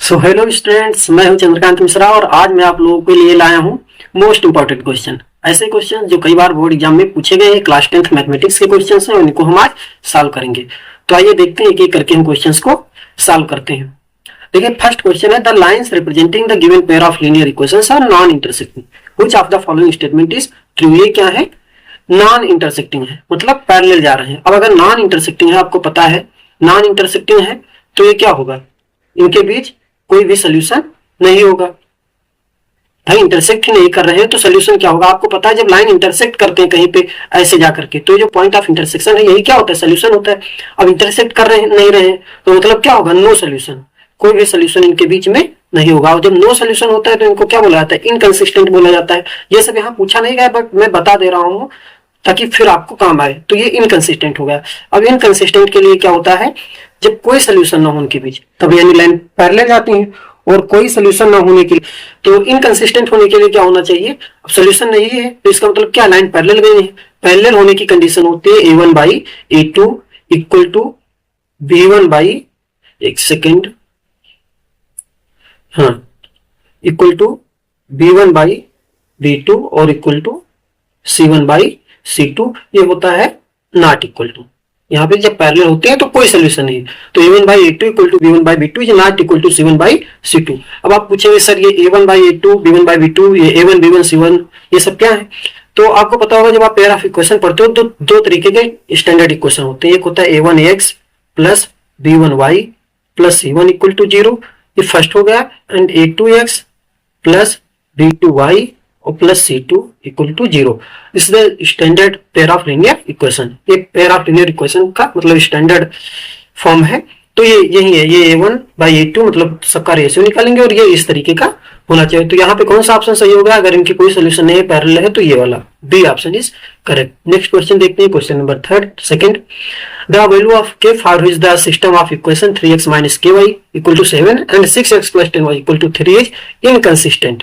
So hello students, मैं हूं चंद्रकांत मिश्रा और आज मैं आप लोगों के लिए लाया हूं मोस्ट इंपॉर्टेंट क्वेश्चन। ऐसे क्वेश्चन जो कई बार बोर्ड एग्जाम में पूछे गए हैं, क्लास 10th मैथमेटिक्स के क्वेश्चन हैं, उनको हम आज सॉल्व करेंगे। तो आइए देखते हैं एक एक करके हम क्वेश्चन को सॉल्व करते हैं। देखिए, फर्स्ट क्वेश्चन है, the lines representing the given pair of linear equations are non intersecting, which of the following statement is true. ये क्या है? नॉन इंटरसेक्टिंग है, मतलब पैरेलल जा रहे हैं। अब अगर नॉन इंटरसेक्टिंग है, आपको पता है नॉन इंटरसेक्टिंग है तो ये क्या होगा? इनके बीच कोई भी सोल्यूशन नहीं होगा। भाई इंटरसेक्ट नहीं कर रहे हैं तो सोल्यूशन क्या होगा? आपको पता है जब लाइन इंटरसेक्ट करते हैं कहीं पे ऐसे जा करके, तो जो पॉइंट ऑफ इंटरसेक्शन है यही क्या होता है? सोल्यूशन होता है। अब इंटरसेक्ट कर रहे नहीं रहे हैं तो मतलब क्या होगा? नो सोल्यूशन, कोई भी सोल्यूशन इनके बीच में नहीं होगा। और जब नो सोल्यूशन होता है तो इनको क्या बोला जाता है? इनकंसिस्टेंट बोला जाता है। ये सब यहाँ पूछा नहीं गया, बट मैं बता दे रहा हूँ ताकि फिर आपको काम आए। तो ये इनकंसिस्टेंट हो गया। अब इनकंसिस्टेंट के लिए क्या होता है? जब कोई सोल्यूशन ना हो उनके बीच, तब यानी लाइन पैरेलल जाती है। और कोई सोल्यूशन ना होने के लिए, तो इनकंसिस्टेंट होने के लिए क्या होना चाहिए? अब सोल्यूशन नहीं है तो इसका मतलब क्या? लाइन पैरेलल में नहीं है। पैरेलल होने की कंडीशन होती है a1 by a2 equal to b1 by, एक सेकेंड, हाँ, equal to b1 by b2 और equal to c1 by c2। ये होता है नॉट इक्वल टू। यहाँ पे जब पैरेलल होते हैं तो कोई सोल्यूशन नहीं है। तो a1 by a2 equal to b1 by b2 ये not equal to c1 by c2। अब आप पूछेंगे सर ये a1 by a2 b1 by b2 ये a1 b1 c1 ये सब क्या है? तो आपको पता होगा जब आप पेयर ऑफ इक्वेशन पढ़ते हो तो दो तरीके के स्टैंडर्ड इक्वेशन होते हैं। एक होता है a1x plus b1y plus c1 equal to 0, ये फर्स्ट हो गया। एंड a2x प्लस b2y और प्लस c2 इक्वल टू 0, इस standard pair of linear equation. ये पेयर ऑफ लीनियर इक्वेशन का मतलब स्टैंडर्ड फॉर्म है। तो ये यही है, ये a1 बाई a2 मतलब सबका रेशियो निकालेंगे और ये इस तरीके का होना चाहिए। तो यहाँ पे कौन सा ऑप्शन सही होगा? अगर इनकी कोई सोल्यूशन नहीं है, पैरेलल है, तो ये वाला B option is correct. Next question देखते हैं, question number second, the value of k for which the system of equation 3x minus ky equal to 7 and 6x plus 10y equal to 3 is inconsistent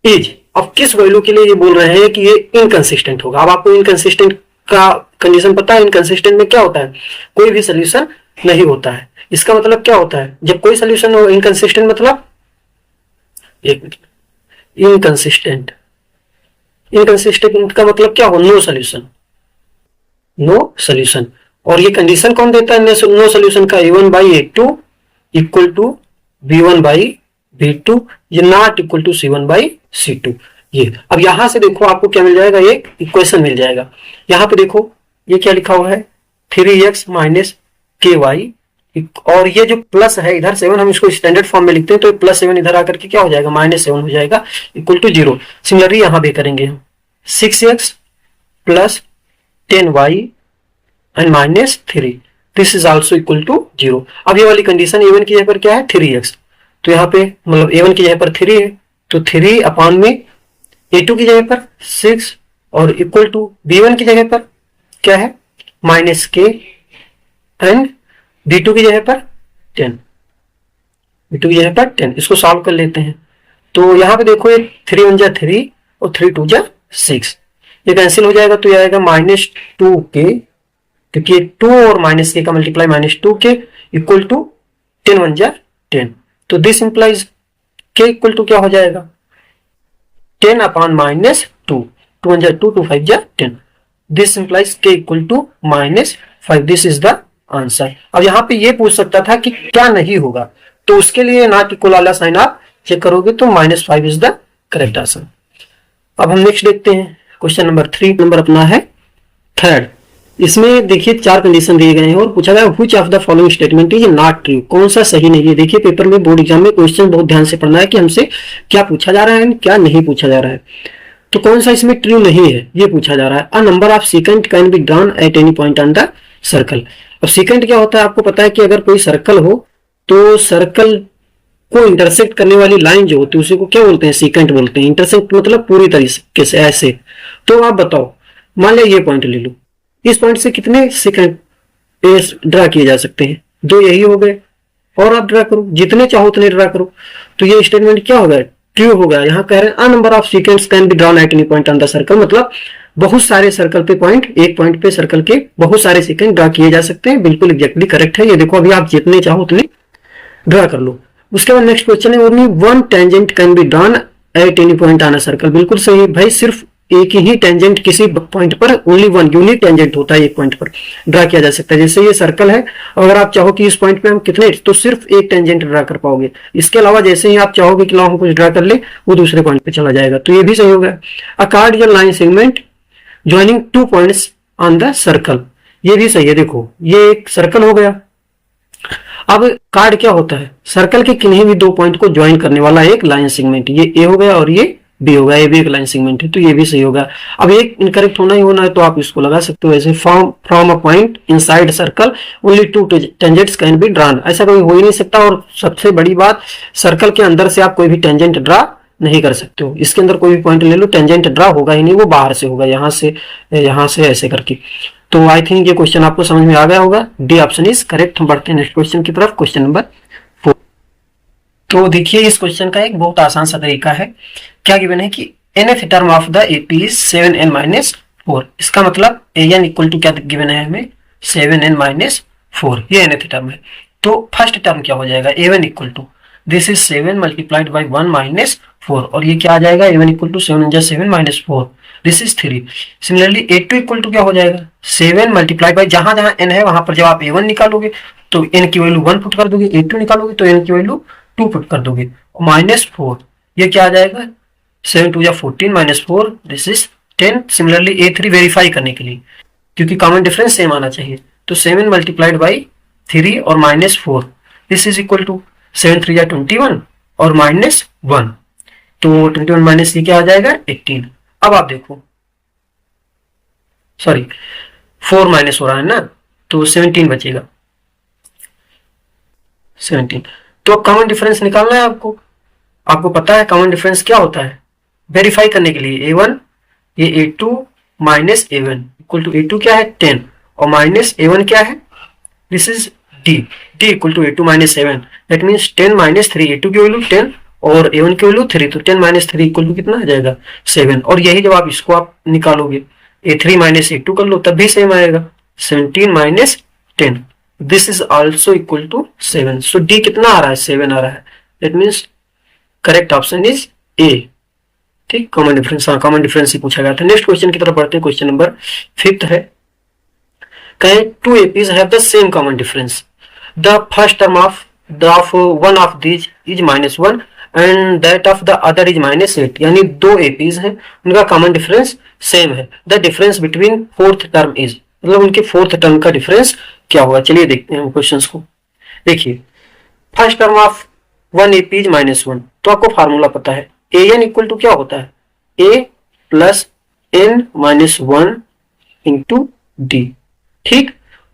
is. अब किस value के लिए ये बोल रहे हैं कि ये इनकंसिस्टेंट होगा? अब आपको इनकंसिस्टेंट का कंडीशन पता है? इनकंसिस्टेंट में क्या होता है? कोई भी सोल्यूशन नहीं होता है। इसका मतलब क्या होता है? जब कोई सोल्यूशन हो, इनकंसिस्टेंट मतलब, एक मिनट, इनकंसिस्टेंट, इनकंसिस्टेंट का मतलब क्या हो? No solution, no solution. और ये कंडीशन कौन देता है नो सोल्यूशन का? a1 by a2 equal to b1 by b2 ये not equal to c1 by c2। ये अब यहां से देखो आपको क्या मिल जाएगा? एक इक्वेशन मिल जाएगा। यहां पे देखो ये क्या लिखा हुआ है? 3x माइनस ky, और ये जो प्लस है इधर 7, हम इसको स्टैंडर्ड फॉर्म में लिखते हैं तो प्लस 7 इधर आकर के क्या हो जाएगा? -7 हो जाएगा इक्वल टू 0। सिमिलरली यहां भी करेंगे हम 6x plus 10y and minus 3, this is also equal to 0। अब ये वाली कंडीशन a1 की जगह पर क्या है? 3x, तो यहाँ पे मतलब a1 की जगह पर 3 है तो 3 अपॉन में a2 की जगह पर 6 और इक्वल टू b1 की जगह पर क्या है? माइनस k एंड b2 की जगह पर 10, b2 की जगह पर 10। इसको सॉल्व कर लेते हैं। तो यहाँ पे देखो ये 3 1 जा 3 और 3 2 जा 6, ये कैंसिल हो जाएगा तो ये आएगा -2k, क्योंकि 2 और माइनस k का मल्टीप्लाई -2k इक्वल टू 10 1 जा 10। तो this implies k equal to क्या हो जाएगा? 10 अपॉन -2, 2 1 जा 2, 2 5 जा 10। This implies k equal to -5। This is the answer. अब यहाँ पे ये पूछ सकता था कि क्या नहीं होगा, तो उसके लिए नॉट इक्वल वाला साइन आप चेक करोगे तो -5 इज द करेक्ट आंसर। अब हम नेक्स्ट देखते हैं, क्वेश्चन नंबर 3, नंबर अपना है थर्ड। इसमें देखिए 4 कंडीशन दिए गए हैं और पूछा गया which of the following statement is not true, कौन सा सही नहीं है। देखिए पेपर में, बोर्ड एग्जाम में क्वेश्चन बहुत ध्यान से पढ़ना है कि हमसे क्या पूछा जा रहा है क्या नहीं पूछा जा रहा है। तो कौन सा इसमें ट्रू नहीं है ये पूछा जा रहा है। A number of second can be drawn at any point on the circle. अब सेकेंड क्या होता है? आपको पता है कि अगर कोई सर्कल हो तो सर्कल को इंटरसेक्ट करने वाली लाइन जो होती है उसी को क्या बोलते हैं? सेकेंड बोलते हैं। इंटरसेक्ट मतलब पूरी तरीके से ऐसे। तो आप बताओ, मान लिया ये पॉइंट ले लो, इस पॉइंट से कितने सेकंड ड्रा किए जा सकते हैं? 2 यही हो गए, और आप ड्रा करो, जितने चाहो उतने ड्रा करो। तो ये स्टेटमेंट क्या हो गया? ट्रू हो गया। यहाँ कह रहे हैं a number of seconds can be drawn at any point on the circle, मतलब बहुत सारे सर्कल पे पॉइंट, एक पॉइंट पे सर्कल के बहुत सारे सेकंड ड्रा किए जा सकते हैं। बिल्कुल एग्जैक्टली करेक्ट है। ये देखो अभी आप जितने चाहो उतने ड्रा कर लो। उसके बाद नेक्स्ट क्वेश्चन है only one tangent can be drawn at any point on a circle. बिल्कुल सही भाई, सिर्फ एक ही टेंजेंट किसी पॉइंट पर, ओनली वन यूनिक टेंजेंट होता है एक पॉइंट पर ड्रा किया जा सकता है। जैसे ये सर्कल है, अगर आप चाहो कि इस पॉइंट पे हम कितने, तो सिर्फ एक टेंजेंट ड्रा कर पाओगे। इसके अलावा जैसे ही आप चाहोगे कि हम कुछ ड्रा कर ले, वो दूसरे पॉइंट पे चला जाएगा, तो ये भी सही होगा। A cardial line segment joining two points on the circle, ये भी सही है। देखो ये एक सर्कल हो गया। अब कार्ड क्या होता है, सर्कल के किन्हीं भी दो पॉइंट को ज्वाइन करने वाला एक लाइन सेगमेंट। ये ए हो गया और ये बी होगा, ये भी एक लाइन सेगमेंट है, तो ये भी सही होगा। अब एक इनकरेक्ट होना ही होना है, तो आप इसको लगा सकते हो ऐसे, from a point inside circle only to tangents can be drawn. ऐसा कोई हो ही नहीं सकता। और सबसे बड़ी बात, सर्कल के अंदर से आप कोई भी टेंजेंट ड्रा नहीं कर सकते हो। इसके अंदर कोई भी पॉइंट ले लो, टेंजेंट ड्रा होगा ही नहीं, वो बाहर से होगा, यहाँ से ऐसे करके। तो आई थिंक ये क्वेश्चन आपको समझ में आ गया होगा। D option is correct. हम बढ़ते हैं नेक्स्ट क्वेश्चन की तरफ, क्वेश्चन नंबर 4। तो देखिए इस क्वेश्चन का एक बहुत आसान सा तरीका है। क्या गिवन है कि nth term of the AP is 7n-4। इसका मतलब an इक्वल टू क्या गिवन है हमें, 7n-4, ये nth टर्म है। तो फर्स्ट टर्म क्या हो जाएगा, a1 equal to this is 7 multiplied by 1 - 4, और ये क्या आ जाएगा, a1 equal to 7 - 4, this is 3। Similarly a2 equal to क्या हो जाएगा, 7 मल्टीप्लाइड बाई, जहां जहां n है वहां पर जब आप a1 निकालोगे तो n की वैल्यू 1 पुट कर दोगे, a2 निकालोगे तो n की वैल्यू 2 पुट कर दोगे, -4, ये क्या आ जाएगा, 7 2 14 - 4, this is 10। Similarly a3 verify करने के लिए, क्योंकि कॉमन डिफरेंस सेम आना चाहिए, तो 7 मल्टीप्लाइड बाई 3 और -4, दिस इज इक्वल टू 7 3 21 और -1, तो 21 माइनस ये क्या आ जाएगा, 18। अब आप देखो, सॉरी 4 माइनस हो रहा है ना, तो 17 बचेगा, 17। तो कॉमन डिफरेंस निकालना है आपको। आपको पता है कॉमन डिफरेंस क्या होता है, वेरीफाई करने के लिए a1 ये a2 minus a1 equal to a2 क्या है 10 और माइनस a1 क्या है, this is d equal to a2 minus a1, that means 10 minus 3, a2 की वैल्यू 10 और a1 की वैल्यू 3, तो 10 माइनस 3 इक्वल टू कितना आ जाएगा 7। और यही जब आप इसको आप निकालोगे a3 माइनस a2 कर लो तब भी सेम आएगा, 17 minus 10, this is also equal to 7। So d कितना आ रहा है, 7 आ रहा है, that means correct option is A. ठीक, कॉमन डिफरेंस, हाँ कॉमन डिफरेंस ही पूछा गया था। नेक्स्ट क्वेश्चन की तरफ बढ़ते हैं, क्वेश्चन नंबर 5 है, कहे 2 APs have the same common difference, the first term of one of these is -1 and that of the other is -8, यानी 2 APs हैं, उनका कॉमन डिफरेंस सेम है, the difference between fourth term is, मतलब उनके fourth term का difference क्या होगा। चलिए देखते हैं क्वेश्चंस को। देखिए first term of 1 AP is -1, तो आपको फार्मूला पता है, an इक्वल टू क्या होता है, a plus n minus 1 into D. ठीक,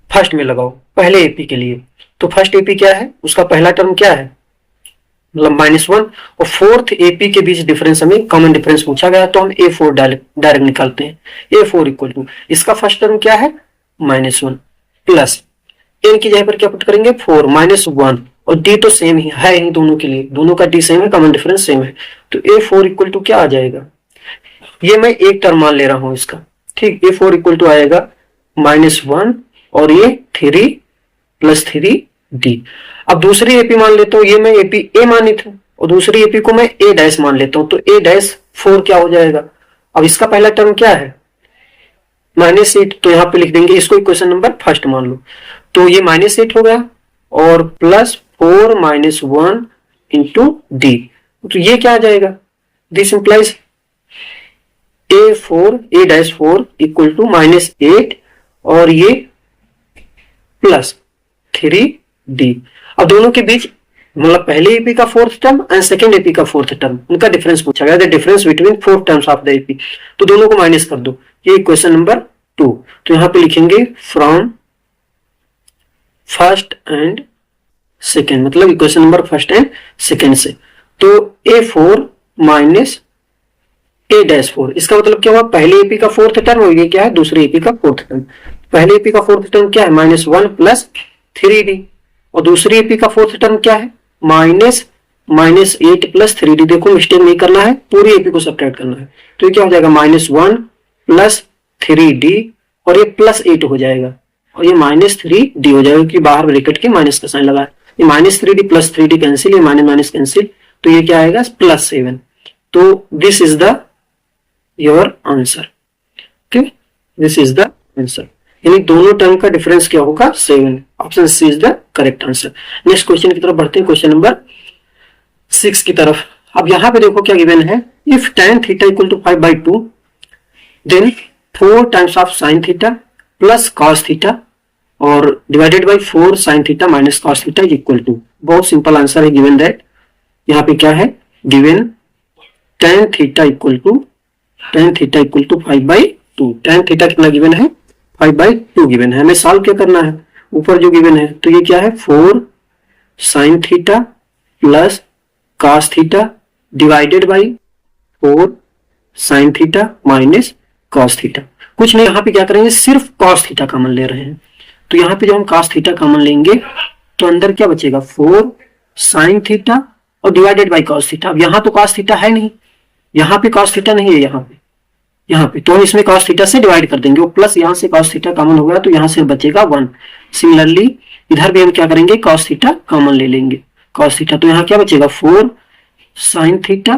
फर्स्ट में लगाओ पहले एपी के लिए, तो फर्स्ट एपी क्या है, उसका पहला टर्म क्या है, मतलब -1, और फोर्थ एपी के बीच डिफरेंस हमें कॉमन डिफरेंस पूछा गया, तो हम a4 डायरेक्ट निकालते हैं। a4 इक्वल टू इसका फर्स्ट टर्म क्या है -1 प्लस n की जगह पर क्या पुट करेंगे 4 -1, और d तो सेम ही है ही दोनों के लिए, दोनों का d सेम है, कॉमन डिफरेंस सेम है, तो a4 इक्वल टू क्या आ जाएगा, ये मैं एक टर्म मान ले रहा हूं इसका। ठीक, a4 इक्वल टू आएगा -1 और ये 3 प्लस 3d। अब दूसरी एपी मान लेता हूं, ये मैं एपी ए मानी थी और दूसरी एपी को मैं a डैश मान लेता हूं, तो a-4 क्या हो जाएगा। अब इसका पहला टर्म क्या है -8, तो यहां पे लिख देंगे इसको इक्वेशन नंबर फर्स्ट मान लो, तो ये -8 हो गया और प्लस 4 - 1 इंटू डी, तो ये क्या आ जाएगा, this implies a-4 equal to -8 और ये प्लस 3d। अब दोनों के बीच मतलब पहले एपी का fourth term and second AP का फोर्थ टर्म, उनका डिफरेंस पूछा गया, the difference between fourth terms of the AP, तो दोनों को माइनस कर दो, ये इक्वेशन नंबर 2। तो यहां पे लिखेंगे फ्रॉम फर्स्ट एंड सेकेंड, मतलब equation number first and second से, तो a4 माइनस a-4, इसका मतलब क्या हुआ, पहले एपी का फोर्थ टर्म और ये क्या है दूसरे एपी का फोर्थ टर्म। पहले एपी का फोर्थ टर्म क्या है -1 प्लस 3d, और दूसरी एपी का फोर्थ टर्म क्या है -8 प्लस 3d। देखो मिस्टेक नहीं करना है, पूरी एपी को सब्ट्रैक्ट करना है, तो ये क्या हो जाएगा -1 प्लस 3d और ये +8 हो जाएगा और ये -3d हो जाएगा, क्योंकि बाहर ब्रैकेट के माइनस का साइन लगा है। ये -3d प्लस 3d कैंसिल, ये माइनस माइनस कैंसिल, तो ये क्या आएगा +7। तो this is the your answer. Okay, this is the answer, यानी दोनों टर्म का डिफरेंस क्या होगा 7। Option C is the correct answer. Next question की तरफ बढ़ते हैं, क्वेश्चन नंबर 6 की तरफ। अब यहां पे देखो क्या गिवन है, if tan theta equal to 5/2 then 4 times of sin theta plus cos theta और divided by 4 sin theta minus cos theta equal to. बहुत सिंपल आंसर है गिवन दैट। यहाँ पे क्या है given tan theta equal to 5/2। tan theta कितना given है 5/2 given है, हमें सॉल्व क्या करना है ऊपर जो गिवन है, तो ये क्या है 4 sin theta plus cos theta divided by 4 sin theta minus cos theta. कुछ नहीं, यहाँ पे क्या करेंगे सिर्फ cos थीटा कॉमन ले रहे हैं, तो यहाँ पे जब हम cos थीटा कॉमन लेंगे तो अंदर क्या बचेगा 4 sin थीटा और डिवाइडेड बाई cos थीटा। अब यहाँ तो cos थीटा है नहीं, यहाँ पे cos थीटा नहीं है, यहाँ पे तो हम इसमें cos थीटा से डिवाइड कर देंगे, वो प्लस यहाँ से cos थीटा कॉमन हो गया तो यहाँ से बचेगा 1। सिमिलरली इधर भी हम क्या करेंगे cos थीटा कॉमन ले लेंगे, cos थीटा, तो यहाँ क्या बचेगा 4 sin थीटा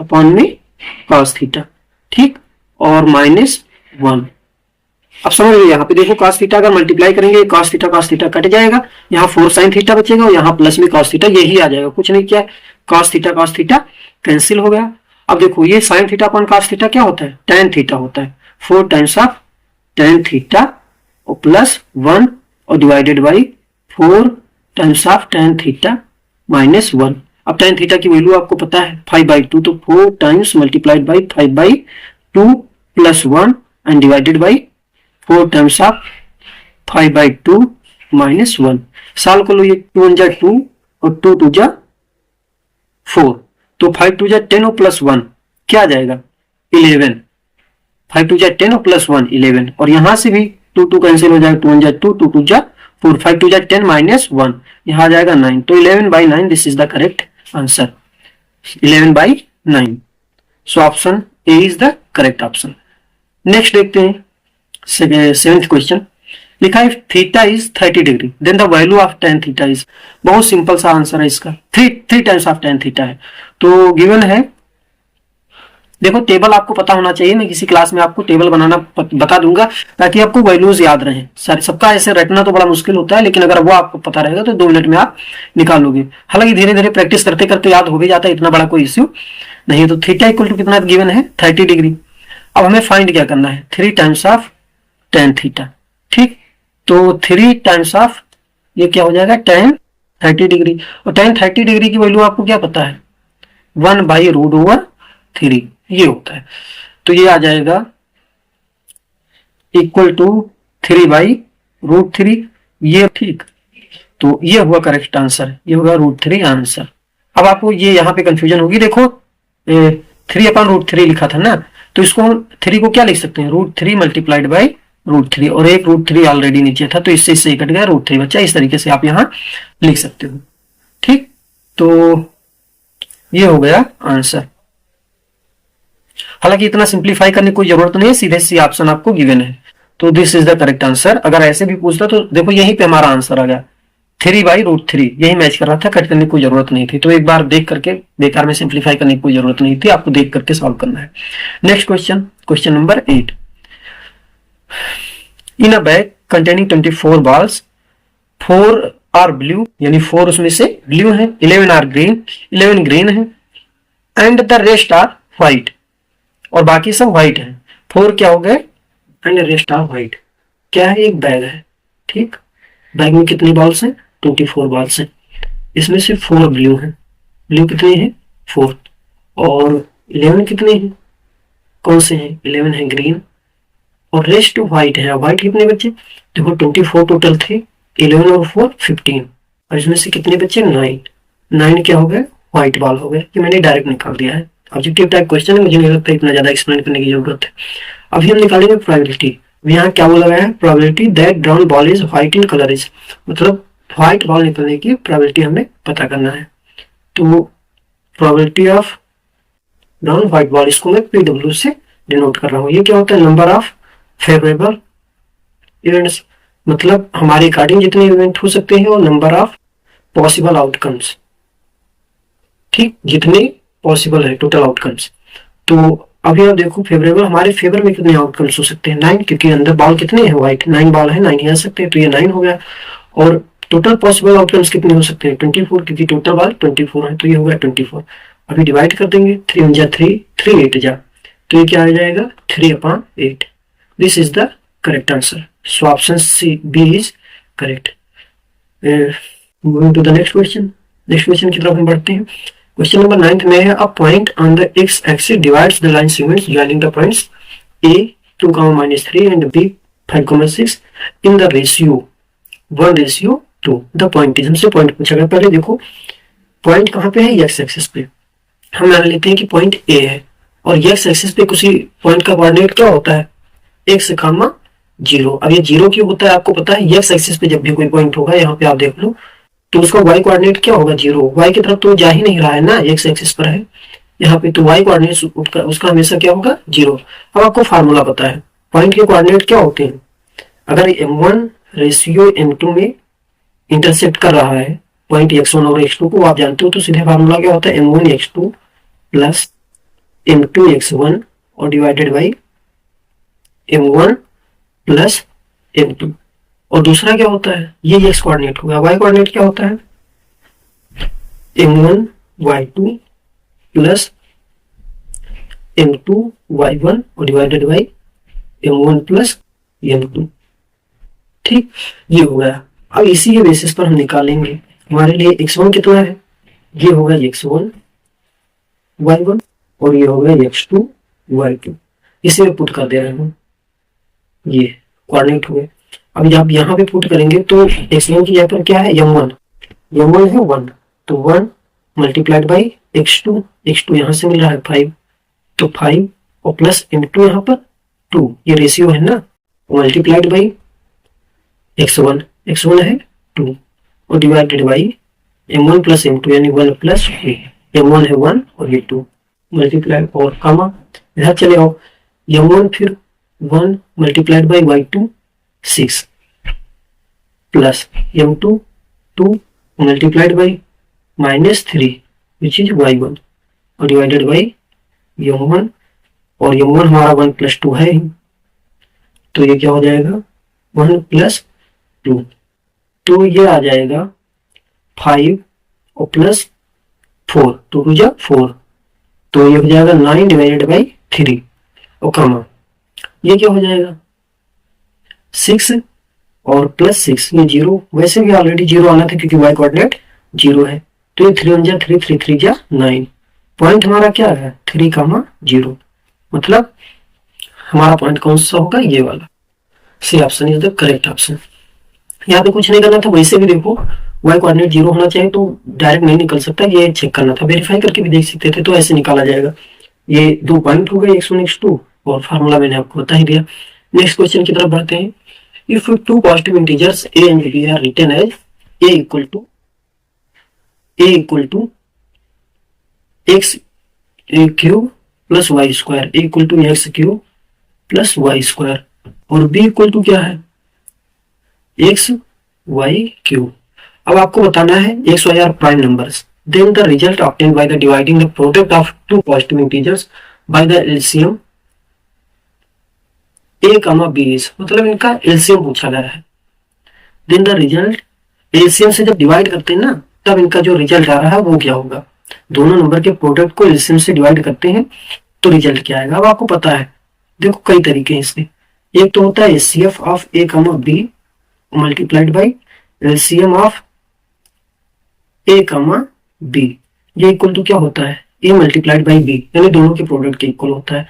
अपॉन में cos थीटा, ठीक, और -1। अब समझ लो यहाँ पे देखो cos थीटा अगर मल्टीप्लाई करेंगे cos थीटा कट जाएगा, यहाँ 4 sin थीटा बचेगा और यहाँ प्लस में cos थीटा, यही आ जाएगा, कुछ नहीं किया, cos थीटा कैंसिल हो गया। अब देखो ये sin theta upon cos theta क्या होता है tan थीटा होता है, 4 टाइम्स ऑफ tan थीटा और प्लस 1 और divided by 4 times of tan theta minus 1। अब tan थीटा की वैल्यू आपको पता है 5/2, तो 4 times multiplied by 5/2 plus 1 and divided by 4 times of 5/2 minus 1। Solve कर लो, ये 2 × 2 और 2 × 4, तो 5 × 10 और प्लस 1 क्या आ जाएगा 11। 5 × 10 और प्लस 1 11, और यहां से भी 2 कैंसिल हो जाएगा, 2 × 2 2 × 4, 5 × 10 माइनस 1, यहाँ आ जाएगा 9, तो 11/9 this is the correct answer, 11/9। So option A is the correct option. Next देखते हैं 7th क्वेश्चन। लिखा है theta is 30 degree then the value of tan theta is. बहुत सिंपल सा आंसर है इसका, 3 टाइम्स ऑफ tan थीटा है। तो गिवन है, देखो टेबल आपको पता होना चाहिए, मैं किसी क्लास में आपको टेबल बनाना बता दूंगा ताकि आपको वैल्यूज याद रहे। सारे सबका ऐसे रटना तो बड़ा मुश्किल होता है, लेकिन अगर वो आपको पता रहेगा तो 2 मिनट में आप निकालोगे। हालांकि धीरे धीरे प्रैक्टिस करते करते याद हो भी जाता है, इतना बड़ा कोई इश्यू नहीं। तो थीटा इक्वल टू कितना गिवन है 30 डिग्री। अब हमें फाइंड क्या करना है 3 टाइम्स ऑफ tan थीटा, ठीक, तो 3 टाइम्स ऑफ ये क्या हो जाएगा tan 30 डिग्री, और tan 30 डिग्री की वैल्यू आपको क्या पता है 1/√3 ये होता है, तो ये आ जाएगा इक्वल टू 3/√3 ये, ठीक, तो ये हुआ करेक्ट आंसर, ये होगा √3 आंसर। अब आपको ये यहाँ पे कंफ्यूजन होगी, देखो 3/√3 लिखा था ना, तो इसको 3 को क्या लिख सकते हैं √3 मल्टीप्लाइड बाई √3, और एक √3 ऑलरेडी नीचे था तो इससे कट गया, √3 बचा। इस तरीके से आप यहाँ लिख सकते हो, ठीक, तो ये हो गया आंसर। हालांकि इतना सिंप्लीफाई करने की कोई जरूरत नहीं है, सीधे सी ऑप्शन आपको गिवन है, तो this is the correct answer. अगर ऐसे भी पूछता तो देखो यहीं पे हमारा आंसर आ गया 3/√3, यही मैच कर रहा था, कट करने की कोई जरूरत नहीं थी। तो एक बार देख करके, बेकार में सिंप्लीफाई करने की कोई जरूरत नहीं थी, आपको देख करके सॉल्व करना है। Next question, question number 8। In a bag containing 24 balls, 4 are blue, यानी 4 उसमें से ब्लू है, 11 आर ग्रीन, 11 ग्रीन है, and the rest are white, और बाकी सब व्हाइट है। 4 क्या हो गए एंड रेस्ट आर व्हाइट। क्या है, एक बैग है, ठीक, बैग में कितनी बॉल्स हैं 24 बॉल्स हैं, इसमें से 4 ब्लू है, ब्लू कितने हैं 4, और 11 कितने हैं, कौन से हैं 11 है ग्रीन, और रेस्ट व्हाइट है। व्हाइट कितने बच्चे, देखो 24 टोटल थे, 11 और 4 15, और इसमें से कितने बच्चे 9 क्या हो गए व्हाइट बॉल हो गए। ये मैंने डायरेक्ट निकाल दिया है, ऑब्जेक्टिव टाइप क्वेश्चन है, मुझे नहीं लगता इतना ज्यादा एक्सप्लेन करने की जरूरत है। अभी हम निकालेंगे प्रोबेबिलिटी। यहाँ क्या बोला गया है, probability that brown ball is white in colour is, मतलब व्हाइट बॉल निकलने की प्रोबेबिलिटी हमें पता करना है। तो probability of brown white ball, इसको मैं PW से डिनोट कर रहा हूँ। ये क्या होता है, नंबर ऑफ फेवरेबल इवेंट्स, मतलब हमारे अकॉर्डिंग जितने इवेंट हो सकते हैं, और नंबर ऑफ पॉसिबल आउटकम्स, ठीक, जितने पॉसिबल है टोटल आउटकम्स। तो अभी आप देखो फेवरेबल, हमारे फेवर में कितने आउटकम्स हो सकते हैं 9, क्योंकि अंदर बॉल कितने हैं व्हाइट, 9 बॉल है, 9 ही आ सकते हैं, तो ये 9 हो गया। और टोटल पॉसिबल आउटकम्स कितने हो सकते हैं 24, क्योंकि टोटल बॉल 24 है, तो ये हो गया 24। अभी डिवाइड कर देंगे, 3 1 जा 3, 3 8 जा, तो ये क्या आ जाएगा 3/8। This is the correct answer. So option C B is correct. Moving to the next question. Next question की तरफ हम बढ़ते हैं। क्वेश्चन नंबर 9 में है, a point on the x axis divides the line segments joining the points a 2, -3 and b 5, 6 in the ratio 1:2। The point is, हमसे point पूछा गया। पहले देखो पॉइंट कहाँ पे है, एक्स एक्सिस पे। हम मान लेते हैं कि पॉइंट ए है और एक्स एक्सिस पे किसी पॉइंट का कोऑर्डिनेट क्या होता है, एक्स, 0। अब ये 0 क्यों होता है आपको पता है, एक्स एक्सिस पे जब भी कोई पॉइंट होगा, यहाँ पे आप देख लो, तो उसका वाई कोऑर्डिनेट क्या होगा 0। वाई की तरफ तो जा ही नहीं रहा है ना, एक्स एक्सिस पर है यहाँ पे, तो वाई कोऑर्डिनेट उसका हमेशा क्या होगा 0। अब आपको फार्मूला पता है, पॉइंट के कोऑर्डिनेट क्या होते हैं। अगर m1:m2 में इंटरसेक्ट कर रहा है पॉइंट x1 और x2 को, आप जानते हो, तो सीधे फार्मूला क्या होता है, m1x2 प्लस m2x1 और divided by m1 plus m2। और दूसरा क्या होता है, ये x कोऑर्डिनेट होगा। y कोऑर्डिनेट क्या होता है, m1y2 प्लस m2y1 और divided by m1 plus m2। ठीक, ये हो गया। अब इसी के बेसिस पर हम निकालेंगे हमारे लिए x1 कितना है, ये होगा x1 y1 और ये होगा x2 y2। इसे मैं पुट कर दे रहा हूँ, ये कोऑर्डिनेट हुए। अब जब यहाँ पे पुट करेंगे तो x1 की जगह पर क्या है, m1 है 1, तो 1 मल्टीप्लाइड बाई x2 यहाँ से मिल रहा है 5, तो 5 और प्लस m2 यहाँ पर 2, ये रेशियो है ना, मल्टीप्लाइड बाई x1 है 2 और divided by m1 plus m2 यानी 1 प्लस 2, m1 है 1 और ये 2 मल्टीप्लाइड और कामा इधर चले आओ, m1 फिर 1 multiplied by y2 6 plus m2 2 multiplied by -3 which is y1 और डिवाइडेड बाई m1 और m1 हमारा 1 प्लस 2 है, तो ये क्या हो जाएगा 1 प्लस 2, तो ये आ जाएगा 5 और प्लस 4, 2 2 जा 4, तो ये हो जाएगा 9 डिवाइडेड बाई 3 और कामा ये क्या हो जाएगा 6 और प्लस 6, ये 0, वैसे भी ऑलरेडी 0 आना था क्योंकि y कोऑर्डिनेट 0 है, तो ये 3 1 जा 3, 3 3 जा 9। पॉइंट हमारा क्या है 3,0, मतलब हमारा पॉइंट कौन सा होगा, ये वाला। C option is the correct option. यहाँ पे कुछ नहीं करना था, वैसे भी देखो y कोऑर्डिनेट 0 होना चाहिए, तो डायरेक्ट नहीं निकल सकता, ये चेक करना था, वेरीफाई करके भी देख सकते थे, तो ऐसे निकाला जाएगा। ये 2 पॉइंट हो गए x1 x2 और फार्मूला मैंने आपको बता ही दिया। नेक्स्ट क्वेश्चन की तरफ बढ़ते हैं। If 2 positive integers a and b are written as a equal to x cube plus Y square, a equal to x cube plus Y square और b इक्वल टू क्या है x y क्यूब। अब आपको बताना है x y are prime numbers, then the result obtained by the dividing the product of 2 positive integers by the LCM a comma b is, मतलब इनका LCM पूछा गया है। देन द रिजल्ट, एलसीएम से जब डिवाइड करते हैं ना, तब इनका जो रिजल्ट आ रहा है वो क्या होगा, दोनों नंबर के प्रोडक्ट को एलसीएम से डिवाइड करते हैं तो रिजल्ट क्या आएगा। अब आपको पता है, देखो कई तरीके हैं इसके, एक तो होता है HCF of a comma b multiplied by LCM of a comma b, ये इक्वल टू क्या होता है a मल्टीप्लाइड बाई b, यानी दोनों के प्रोडक्ट के इक्वल होता है।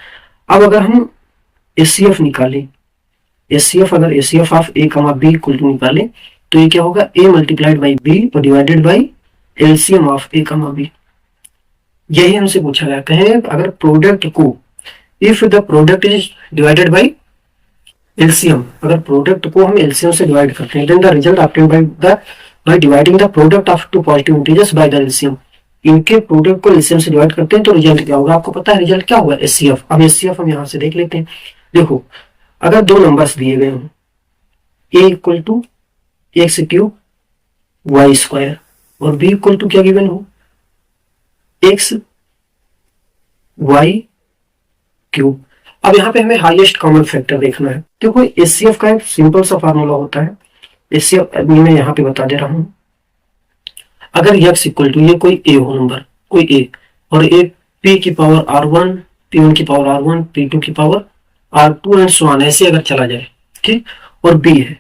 अब अगर हम एचसीएफ निकालें, एचसीएफ अगर HCF of a comma b equal to निकालें तो ये क्या होगा a मल्टीप्लाइड बाई b और divided by LCM of a comma b। यही हमसे पूछा गया, कहें अगर प्रोडक्ट को, if the product is divided by LCM, अगर प्रोडक्ट को हम एलसीएम से डिवाइड करते हैं, then the result obtained by dividing the product of 2 positive integers by the LCM, इनके प्रोडक्ट को एलसीएम से डिवाइड करते हैं तो रिजल्ट क्या होगा। आपको पता है रिजल्ट क्या होगा एचसीएफ। अब एचसीएफ हम यहाँ से देख लेते हैं। देखो अगर 2 नंबर्स दिए गए हों a equal to x cube Y square और b इक्वल टू क्या गिवन हो, एक्स वाई क्यूब। अब यहाँ पे हमें हाईएस्ट कॉमन फैक्टर देखना है। देखो एचसीएफ का एक सिंपल सा फार्मूला होता है, एचसीएफ मैं यहाँ पे बता दे रहा हूँ। अगर x इक्वल टू ये कोई ए हो नंबर, कोई ए, और ए p की पावर r1, p1 की पावर r1, p2 की power r2 and so on, ऐसे अगर चला जाए, ठीक, और b है,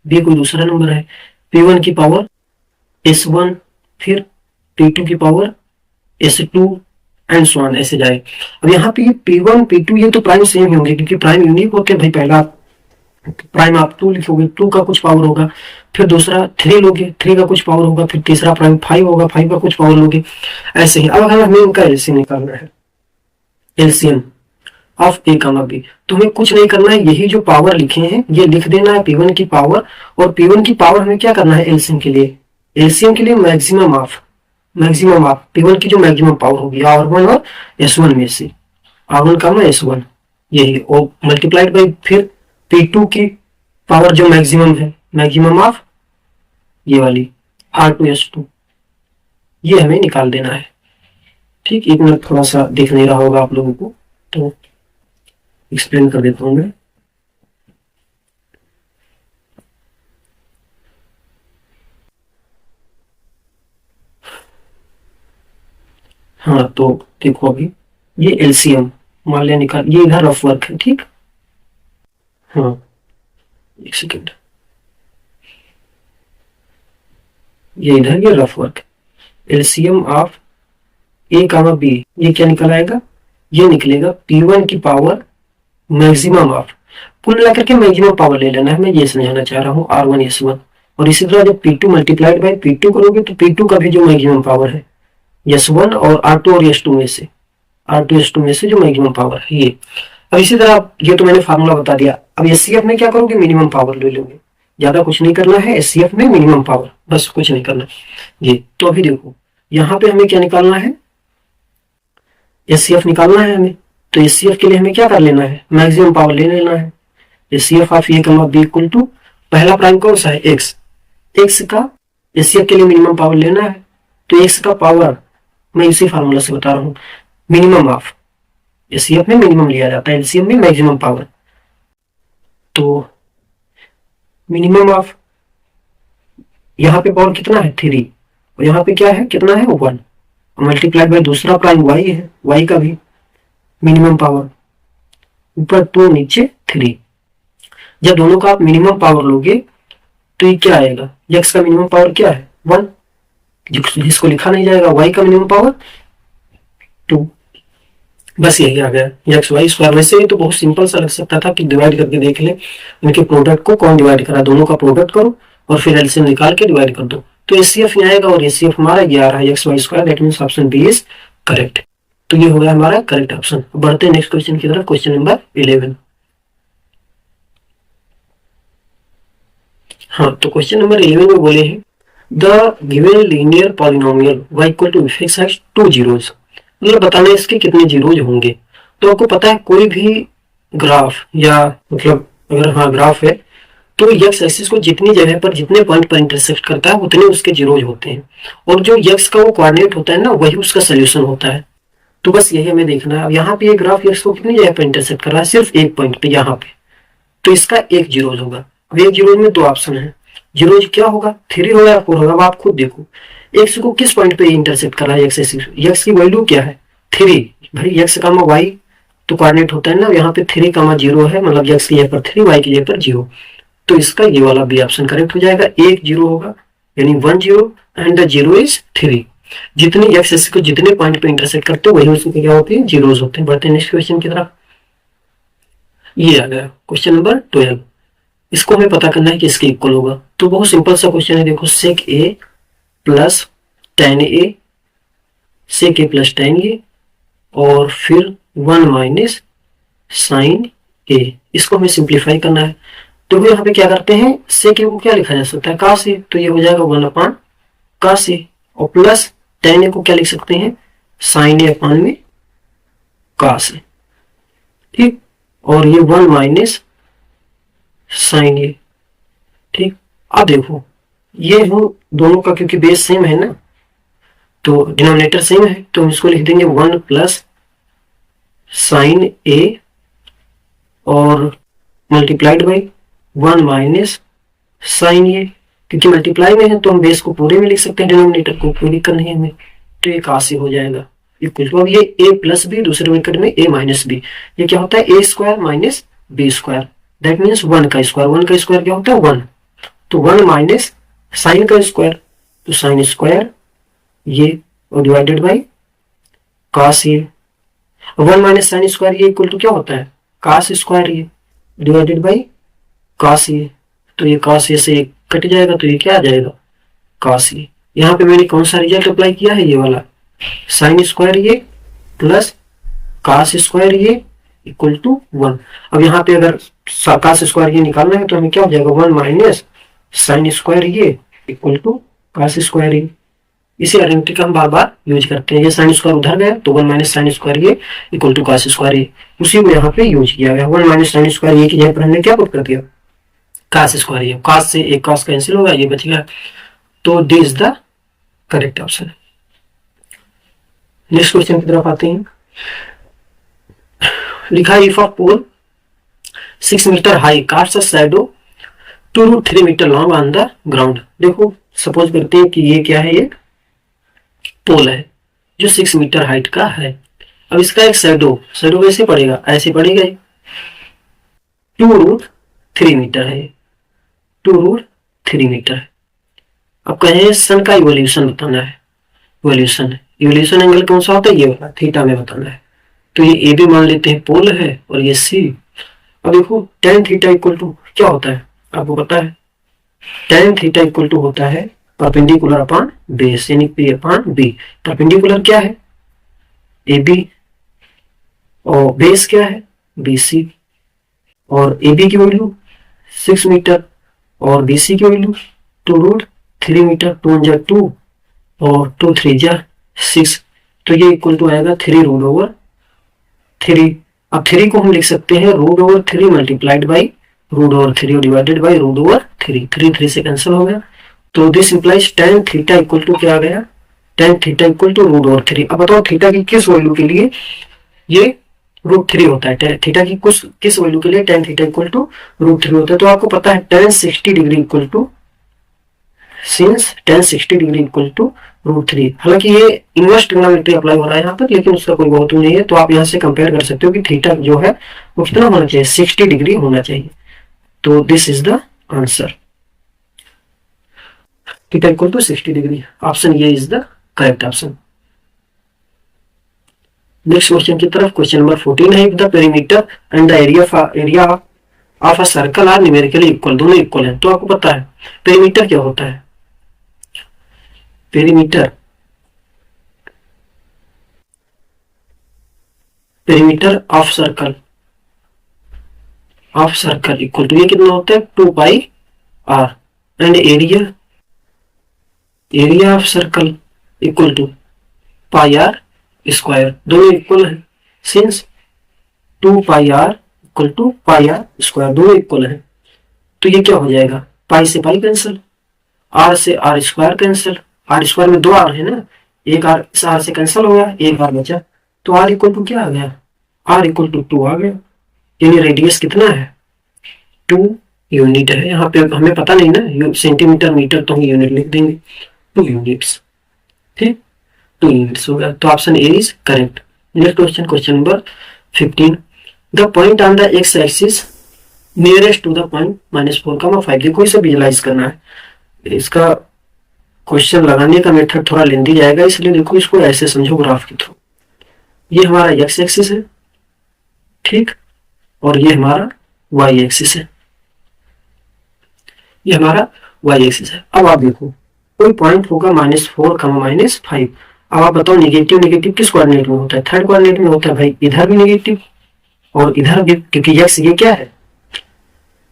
b कोई दूसरा नंबर है, p1 की पावर s1, फिर p2 की power s2 and so on, ऐसे जाए। अब यहाँ पे ये p1 p2 ये तो प्राइम सेम ही होंगे क्योंकि प्राइम यूनिक होते हैं भाई। पहला प्राइम आप 2 लिखोगे, 2 का कुछ पावर होगा, फिर दूसरा 3 लोगे, 3 का कुछ पावर होगा, फिर तीसरा प्राइम 5 होगा, 5 का कुछ पावर लोगे, ऐसे ही। अब अगर हमें इनका एलसीएम निकालना है, LCM of A comma B, तो हमें कुछ नहीं करना है, यही जो पावर लिखे हैं ये लिख देना है, p1 की पावर, और p1 की पावर हमें क्या करना है एलसीएम के लिए, एलसीएम के लिए मैक्सिमम ऑफ p1 की जो मैक्सिमम पावर होगी r1 और s1 में से, r1 का s1 यही, और मल्टीप्लाइड बाई फिर p2 की पावर जो मैक्सिमम है, मैक्सिमम ऑफ ये वाली r2s2, ये हमें निकाल देना है। ठीक, एक मिनट थोड़ा सा देख नहीं रहा होगा आप लोगों को, तो एक्सप्लेन कर देता हूं मैं। हाँ तो देखो अभी ये एलसीएम मान लिया निकाल, ये इधर रफ वर्क है, ठीक। हाँ एक सेकेंड, ये इधर ये rough work, LCM of A comma B, ये क्या निकल आएगा, ये निकलेगा p1 की पावर मैक्सिमम ऑफ, कुल मिलाकर के मैक्सिमम पावर ले लेना है, मैं ये समझाना चाह रहा हूँ, r1 s1, और इसी तरह जब p2 मल्टीप्लाइड बाई p2 करोगे तो p2 का भी जो मैक्सिमम पावर है s1 और r2 और s2 में से, r2 s2 में से जो मैक्सिमम पावर है ये। अब इसी तरह ये तो मैंने फार्मूला बता दिया। अब एचसीएफ में क्या करोगे, मिनिमम पावर ले लोगे, ज्यादा कुछ नहीं करना है, एचसीएफ में मिनिमम पावर, बस कुछ नहीं करना ये। तो अभी देखो यहाँ पे हमें क्या निकालना है, एचसीएफ निकालना है हमें, तो एचसीएफ के लिए हमें क्या कर लेना है, मैक्सिमम पावर ले लेना है। एचसीएफ ऑफ ए कमा बी इक्वल टू, पहला प्राइम कौन सा है एक्स, एक्स का एचसीएफ के लिए मिनिमम पावर लेना है, तो एक्स का पावर मैं इसी फार्मूला से बता रहा हूँ, मिनिमम ऑफ, एचसीएफ में मिनिमम लिया जाता है, एलसीएम में मैक्सिमम पावर, तो मिनिमम ऑफ यहाँ पे पावर कितना है 3, और यहाँ पे क्या है कितना है 1, मल्टीप्लाइड बाय दूसरा प्राइम y है, y का भी मिनिमम पावर, ऊपर 2 नीचे 3। जब दोनों का आप मिनिमम पावर लोगे तो ये क्या आएगा, x का मिनिमम पावर क्या है 1, जिसको लिखा नहीं जाएगा, y का मिनिमम पावर 2, बस यही आ गया एक्स वाई स्क्वायर। वैसे ही तो बहुत सिंपल सा लग सकता था कि डिवाइड करके देख ले, इनके प्रोडक्ट को कौन डिवाइड करा, दोनों का प्रोडक्ट करो और फिर एलसीएम निकाल के डिवाइड कर दो, तो एचसीएफ में आएगा, और एचसीएफ हमारा ये आ रहा है X Y square, that means option B is correct. तो ये हो गया हमारा करेक्ट ऑप्शन। बढ़ते हैं नेक्स्ट क्वेश्चन की तरफ, क्वेश्चन नंबर 11। हाँ तो क्वेश्चन नंबर 11 में बोले हैं the given linear polynomial y equal to f has 2 zeros, मतलब बताना है इसके कितने जीरोज होंगे। तो आपको पता है कोई भी ग्राफ, या मतलब अगर हाँ ग्राफ है तो x एक्सिस को जितनी जगह पर जितने पॉइंट पर इंटरसेक्ट करता है उतने उसके जीरोज होते हैं, और जो x का वो कोऑर्डिनेट होता है ना वही उसका सोल्यूशन होता है। तो बस यही हमें देखना है। अब यहाँ पे ये ग्राफ x को कितनी जगह पर इंटरसेक्ट कर रहा है, सिर्फ एक पॉइंट पे यहाँ पे, तो इसका एक जीरोज होगा। अब एक जीरोज में 2 ऑप्शन है, जीरोज क्या होगा 3 होगा या 4 होगा, अब आप खुद देखो एक्स को किस पॉइंट पे इंटरसेक्ट कर रहा है, एक्स की वैल्यू क्या है 3, भाई एक्स कामा वाई तो कोऑर्डिनेट होता है ना, यहाँ पे 3 कामा 0 है, मतलब एक्स की जगह पर 3, वाई की जगह पर 0, तो इसका ये वाला बी ऑप्शन करेक्ट हो जाएगा। एक जीरो होगा यानी 1 0 एंड द जीरो इज 3, जितने एक्स एक्सिस को जितने पॉइंट पे इंटरसेक्ट करते हो वही उसके क्या होते हैं जीरोज होते हैं। बढ़ते हैं नेक्स्ट क्वेश्चन की तरफ। ये आ गया क्वेश्चन नंबर 12। इसको हमें पता करना है कि इसके इक्वल होगा, तो बहुत सिंपल सा क्वेश्चन है। देखो सेक ए प्लस टेन ए, सेक ए प्लस टेन ए, और फिर 1 माइनस साइन ए, इसको हमें सिंप्लीफाई करना है। तो यहाँ पे क्या करते हैं, सेक ए को क्या लिखा जा सकता है कास ए, तो ये हो जाएगा 1 अपान कास ए, और प्लस टेन ए को क्या लिख सकते हैं साइन ए अपान में कास ए, ठीक, और ये 1 माइनस साइन ए, ठीक। अब देखो ये हूं दोनों का क्योंकि बेस सेम है ना, तो डिनोमिनेटर सेम है, तो हम इसको लिख देंगे 1 प्लस साइन ए और मल्टीप्लाइड बाई 1 माइनस साइन ए, क्योंकि मल्टीप्लाई में है तो हम बेस को पूरे में लिख सकते हैं, डिनोमिनेटर को, कोई दिक्कत नहीं है हमें। तो ये कहाँ से हो जाएगा इक्वल टू, अब ये ए प्लस बी, दूसरे ब्रैकेट में ए माइनस बी, ये क्या होता है A square minus B square, that means 1 का स्क्वायर, 1 का स्क्वायर क्या होता है 1, तो 1 माइनस साइन का स्क्वायर, तो साइन स्क्वायर ये और डिवाइडेड बाई कॉस ये, 1 माइनस साइन स्क्वायर ये इक्वल टू क्या होता है कॉस स्क्वायर ये डिवाइडेड बाई कॉस ये, तो ये कॉस ये से कट जाएगा, तो ये क्या आ जाएगा कॉस ये। यहाँ पे मैंने कौन सा रिजल्ट अप्लाई किया है, ये वाला, साइन स्क्वायर ये प्लस कॉस स्क्वायर ये इक्वल टू 1। अब यहाँ पे अगर कॉस स्क्वायर ये निकालना है तो हमें क्या हो जाएगा 1 माइनस साइन स्क्वायर ये इक्वल टू कॉस स्क्वायर ये। इसी आइडेंटिटी का हम बार बार यूज करते हैं, ये साइन स्क्वायर उधर गया तो 1 माइनस साइन स्क्वायर ये इक्वल टू कॉस स्क्वायर ये, उसी को यहाँ पे यूज किया गया। 1 माइनस साइन स्क्वायर ये की जगह पर हमने क्या पुट कर दिया कॉस स्क्वायर ये, कॉस से एक कॉस कैंसिल होगा, ये बच गया, तो this is the correct option. Next question की तरफ आते हैं। लिखा है if a pole 6 metre high cast a shadow 2 to 3 metre long on the ground. देखो सपोज करते हैं कि ये क्या है, ये पोल है जो 6 मीटर हाइट का है। अब इसका एक शैडो कैसे पड़ेगा, ऐसे पड़ेगा, 2√3 मीटर है, 2√3 मीटर है। अब कहें सन का इवोल्यूशन बताना है, इवोल्यूशन एंगल कौन सा होता है, ये वाला थीटा में बताना है। तो ये ए भी मान लेते हैं पोल है और ये सी। अब देखो tan थीटा इक्वल टू क्या होता है आपको पता है, tan थीटा इक्वल टू होता है परपेंडिकुलर अपॉन बेस, यानी पी अपॉन बी। परपेंडिकुलर क्या है ए बी और बेस क्या है बी सी, और ए बी की वैल्यू 6 मीटर और बी सी की वैल्यू 2√3 मीटर, 2 जा 2 और 2 3 जा 6, तो ये इक्वल टू आएगा 3√3। अब 3 को हम लिख सकते हैं √3 मल्टीप्लाइड बाई √3 और डिवाइडेड बाई √3, 3 से कैंसिल हो गया, तो this implies tan theta equal to क्या आ गया, tan थीटा इक्वल टू √3। अब बताओ थीटा की किस वैल्यू के लिए ये √3 होता है, थीटा की किस वैल्यू के लिए tan थीटा इक्वल टू √3 होता है। तो आपको पता है tan 60 degree equal to, since tan 60 degree equal to √3, हालांकि ये इनवर्स ट्रिग्नोमेट्री अप्लाई हो रहा है यहाँ पर, लेकिन उसका कोई बहुत नहीं है, तो आप यहाँ से कंपेयर कर सकते हो कि थीटा जो है वो कितना होना चाहिए 60 डिग्री होना चाहिए। तो this is the answer, theta equal to 60 degree, option ये is the correct option. Next question की तरफ, क्वेश्चन नंबर 14 है, if the perimeter and the area of a circle are numerically equal, दोनों इक्वल है। तो आपको पता है पेरीमीटर क्या होता है, perimeter of circle equal to ये कितना होता है 2 pi R, and area of circle equal to pi r square, दोनों इक्वल है, since 2 pi r equal to pi r square, दोनों इक्वल है, तो ये क्या हो जाएगा पाई से पाई कैंसिल, आर से r square cancel, r square में 2 आर है ना, एक आर इस आर से कैंसिल हो गया, एक आर बचा, तो आर इक्वल टू क्या आ गया, आर इक्वल टू 2 आ गया, यानी रेडियस कितना है 2 यूनिट है। यहाँ पे हमें पता नहीं ना सेंटीमीटर मीटर, तो हम यूनिट लिख देंगे 2 यूनिट्स, ठीक 2 यूनिट्स हो गया, तो option A is correct. Next question, question number 15, the point on the x axis nearest to the point -4,5, देखो इसे विजुलाइज करना है। इसका क्वेश्चन लगाने का मेथड थोड़ा लेंदी जाएगा, इसलिए देखो इसको ऐसे समझो ग्राफ के थ्रू, ये हमारा एक्स एक्सिस है, ठीक, और ये हमारा वाई एक्सिस है, ये हमारा वाई एक्सिस है। अब आप देखो कोई पॉइंट होगा -4, -5, अब आप बताओ नेगेटिव किस कोऑर्डिनेट में होता है, थर्ड कोऑर्डिनेट में होता है भाई, इधर भी नेगेटिव और इधर भी, क्योंकि एक्स ये क्या है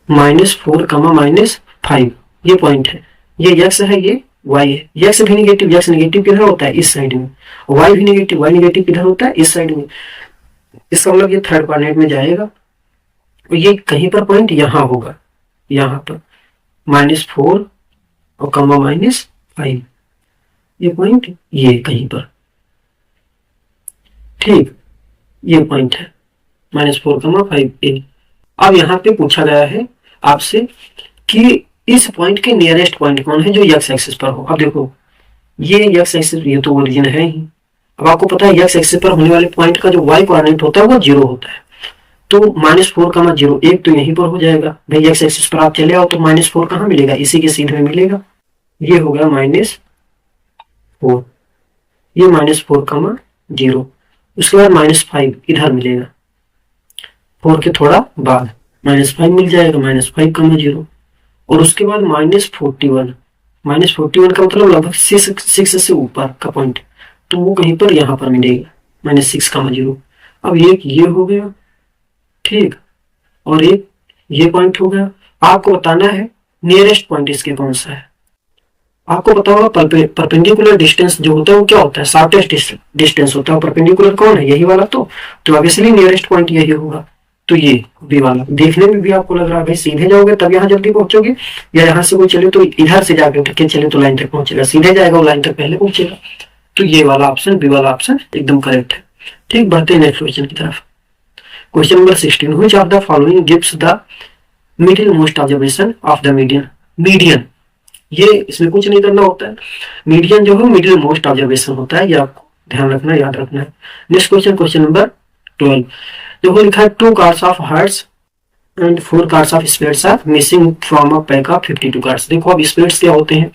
-4, -5 ये पॉइंट है, ये एक्स है, ये वाई है, एक्स भी नेगेटिव, एक्स नेगेटिव किधर होता है इस साइड में, वाई भी नेगेटिव, वाई नेगेटिव किधर होता है इस साइड में, इसका मतलब ये थर्ड कोऑर्डिनेट में जाएगा, और ये कहीं पर पॉइंट यहाँ होगा, यहाँ पर -4 और -5 5, ये पॉइंट ये कहीं पर, ठीक, ये पॉइंट है -4,5a। अब यहाँ पे पूछा गया है आपसे कि इस पॉइंट के नियरेस्ट पॉइंट कौन है जो एक्स एक्सिस पर हो। अब देखो ये एक्स एक्सिस, ये तो ओरिजिन है ही। अब आपको पता है एक्स एक्सिस पर होने वाले पॉइंट का जो वाई कोऑर्डिनेट होता है वो 0 होता है, तो -4,0 एक तो यहीं पर हो जाएगा भाई। एक्स एक्सिस पर आप चले आओ तो -4 कहाँ मिलेगा, इसी के सीधे में मिलेगा। ये हो गया -4, ये -4,0। उसके बाद -5 इधर मिलेगा, 4 के थोड़ा बाद -5 मिल जाएगा, -5,0। और उसके बाद -41, -41 का मतलब लगभग 6 से ऊपर का पॉइंट, तो वो कहीं पर यहाँ पर मिलेगा -6,0। अब ये हो गया, ठीक, और एक ये पॉइंट हो गया। आपको बताना है नियरेस्ट पॉइंट इसके कौन सा है। आपको पता होगा परपेंडिकुलर डिस्टेंस जो होता है वो क्या होता है, शॉर्टेस्ट डिस्टेंस होता है। परपेंडिकुलर कौन है, यही वाला, तो ऑब्वियसली नियरेस्ट पॉइंट यही होगा। तो ये बी वाला देखने में भी आपको लग रहा है भाई सीधे जाओगे तब यहाँ जल्दी पहुंचोगे, या यहाँ से कोई चले तो इधर से जाके उठ के चले तो लाइन तक पहुंचेगा, सीधे जाएगा वो लाइन तक पहले पहुंचेगा। तो ये वाला ऑप्शन, बी वाला ऑप्शन एकदम करेक्ट है। ठीक, बढ़ते हैं नेक्स्ट क्वेश्चन की तरफ। Question number 16, which of the following gives the middle most observation of the median. Median, ये इसमें कुछ नहीं करना होता है, मीडियन जो है मिडिल मोस्ट ऑब्जर्वेशन होता है, ये आपको ध्यान रखना, याद रखना है। नेक्स्ट क्वेश्चन, क्वेश्चन नंबर 12, देखो लिखा है 2 cards of hearts and 4 cards of spades are missing from a pack of 52 cards. देखो अब स्पेड्स क्या होते हैं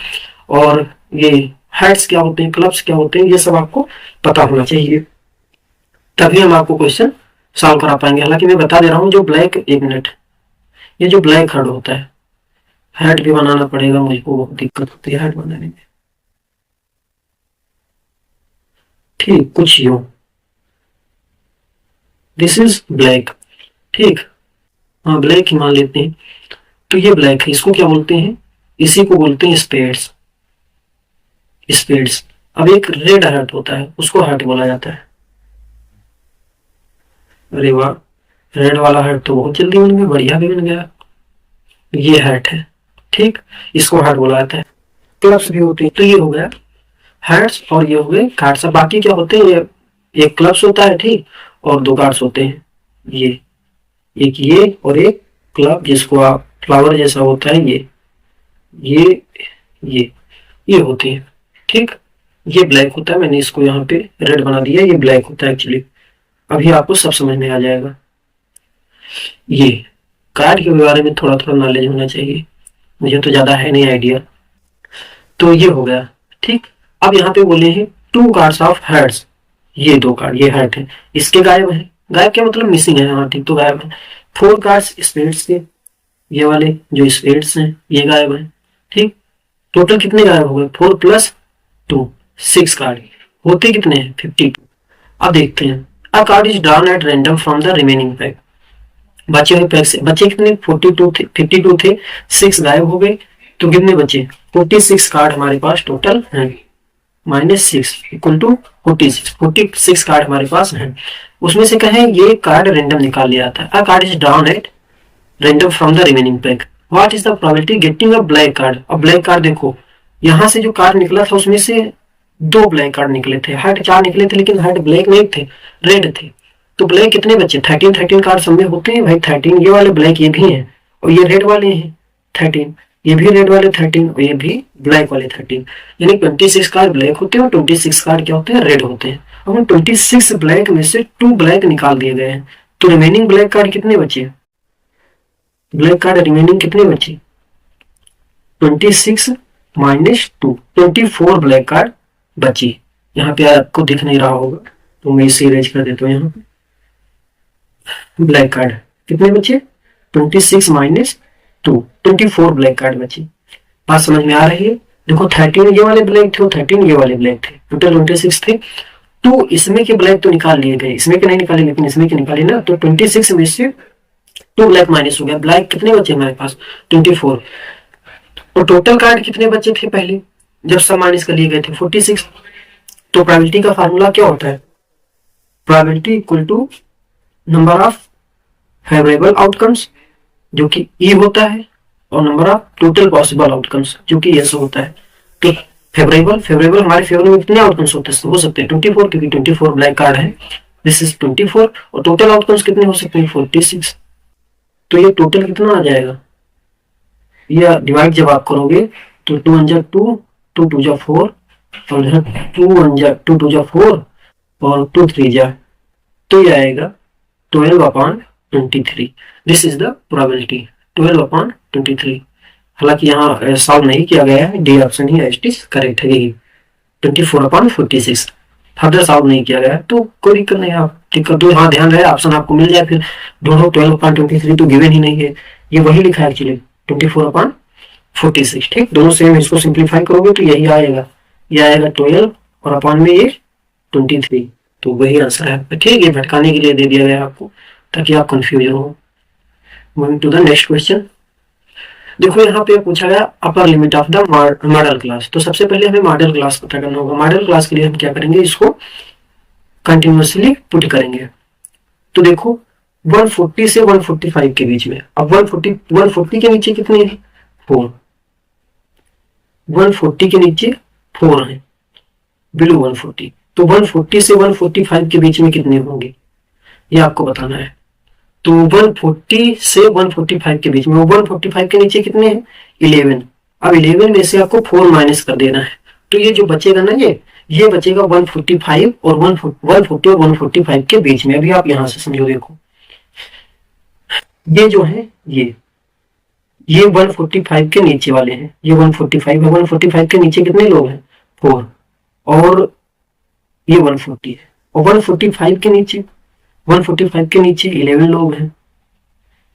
और ये हार्ट्स क्या होते हैं, क्लब्स क्या होते हैं, ये सब आपको पता होना चाहिए, तभी हम आपको क्वेश्चन सॉल्व करा पाएंगे। हालांकि मैं बता दे रहा हूँ जो ब्लैक, एक मिनट, ये जो ब्लैक कार्ड होता है, हेड भी बनाना पड़ेगा मुझको, बहुत दिक्कत होती है हेड बनाने में, ठीक, कुछ यूं, दिस इज ब्लैक, ठीक, हाँ ब्लैक ही मान लेते हैं। तो ये ब्लैक है, इसको क्या बोलते हैं, इसी को बोलते हैं स्पेड्स, स्पेड्स। अब एक रेड हार्ट होता है, उसको हार्ट बोला जाता है। अरे वाह, रेड वाला हार्ट तो बहुत जल्दी बन गया, बढ़िया भी बन गया। ये हार्ट है, ठीक, इसको हार्ट बोला जाता है। क्लब्स भी होते हैं, तो ये हो गया हार्ट्स और ये हो गए कार्ड्स। बाकी क्या होते हैं, ये एक क्लब्स होता है, ठीक, और 2 कार्ड्स होते हैं, ये एक ये और एक क्लब जिसको आप फ्लावर जैसा होता है, ये ये होते हैं, ठीक। ये ब्लैक होता है, मैंने इसको यहाँ पे रेड बना दिया, ये ब्लैक होता है एक्चुअली। अभी आपको सब समझ में आ जाएगा। ये कार्ड के बारे में थोड़ा थोड़ा नॉलेज होना चाहिए, मुझे तो ज्यादा है नहीं आइडिया। तो ये हो गया, ठीक। अब यहाँ पे बोले हैं 2 कार्ड्स ऑफ हार्ट्स, ये 2 कार्ड, ये हार्ट है, इसके गायब है, गायब क्या मतलब मिसिंग है, हाँ ठीक, तो गायब है। 4 कार्ड्स स्पेड्स के, ये वाले जो स्पेड्स हैं ये गायब है, ठीक। टोटल कितने गायब हो गए, 4 + 2, 6 कार्ड, होते कितने हैं, 52। अब देखते हैं, अ card is drawn at random from the remaining pack. बचे हुए पैक से बचे कितने, 42 थे, 52 थे, 6 गायब हो गए, तो कितने बचे, 46 कार्ड हमारे पास टोटल हैं, -6 = 46 कार्ड हमारे पास हैं। उसमें से कहें ये कार्ड रैंडम निकाल लिया था, अ card is drawn at random from the remaining pack, what is the probability getting a black card. अब ब्लैक कार्ड देखो, यहाँ से जो कार्ड निकला था उसमें से 2 ब्लैक कार्ड निकले थे, हार्ट 4 निकले थे, लेकिन हार्ट ब्लैक नहीं थे, रेड थे। तो ब्लैक कितने बचे, 13 कार्ड सब में होते हैं भाई, 13, ये वाले ब्लैक ये भी हैं, और ये रेड वाले हैं 13, ये भी रेड वाले 13, और ये भी ब्लैक वाले 13, यानी 26 कार्ड ब्लैक होते हैं और 26 कार्ड क्या होते हैं, रेड होते हैं। अब 26 ब्लैक में से 2 ब्लैक निकाल दिए गए हैं, तो रिमेनिंग ब्लैक कार्ड कितने बचे, ब्लैक कार्ड रिमेनिंग कितने बचे, 26 - 2, 24 ब्लैक कार्ड बची। यहाँ पे आपको दिख नहीं रहा होगा तो मैं इसे इरेज कर देता हूँ। यहाँ पे ब्लैक कार्ड कितने बचे, 26 - 2, 24 ब्लैक कार्ड बचे। बात समझ में आ रही है। देखो 13 ये वाले ब्लैक थे और 13 ये वाले ब्लैक थे, टोटल 26 थे। तो इसमें के ब्लैक तो निकाल लिए गए, इसमें के नहीं निकाले, लेकिन इसमें के निकाले ना, तो 26 में से 2 ब्लैक माइनस हो गया, ब्लैक कितने बचे हमारे पास, 24। और टोटल कार्ड कितने बचे थे पहले जब सब माइनस कर लिए गए थे, 46। तो प्रोबेबिलिटी का फार्मूला क्या होता है, probability = number of favourable outcomes जो कि E होता है, और number of total possible outcomes जो कि S होता है। तो फेवरेबल, फेवरेबल हमारे फेवर में कितने आउटकम्स हो सकते हैं 24, क्योंकि 24 ब्लैक कार्ड है, दिस इज 24, और टोटल आउटकम्स कितने हो सकते हैं 46। तो ये टोटल कितना आ जाएगा, या डिवाइड जब आप करोगे तो 2 1 2, 2 2 4, और 2 1 2 2 4, और 2 3 तो ये आएगा 12/23। This is the probability 12/23। हालांकि यहाँ सॉल्व नहीं किया गया है, डी ऑप्शन ही करेक्ट है, यही 24/46 फर्दर सॉल्व नहीं किया गया है, तो कोई दिक्कत नहीं है। आप दिक्कत तो हाँ ध्यान रहे ऑप्शन आपको मिल जाए, फिर ढूंढो 12/23 तो गिवन ही नहीं है, ये वही लिखा है एक्चुअली 24/46। ठीक, दोनों सेम, इसको सिंप्लीफाई करोगे तो यही आएगा, ये आएगा 12 और अपॉन में ये 23, तो वही आंसर है। ठीक, ये भटकाने के लिए दे दिया गया आपको ताकि आप कंफ्यूज हो। Moving to the next question, देखो यहाँ पे पूछा गया upper limit of the modal class. तो सबसे पहले हमें मॉडल क्लास पता करना होगा। मॉडल क्लास के लिए हम क्या करेंगे, इसको कंटिन्यूअसली पुट करेंगे। तो देखो 140 से 145 के बीच में, अब 140 के नीचे कितने हैं 4, 140 के नीचे 4 है बिलो 140, तो 140 से 145 के बीच में कितने होंगे ये आपको बताना है। तो 140 से 145 के बीच में, 145 के नीचे कितने हैं 11, अब 11 में से आपको 4 माइनस कर देना है, तो ये जो बचेगा ना ये बचेगा 145 और 140 और 145 के बीच में। अभी आप यहां से समझो, देखो ये जो है ये 145 के नीचे वाले हैं, ये 145 है, 145 के नीचे कितने लोग हैं 4, और ये 140 है, और 145 के नीचे 11 लोग हैं,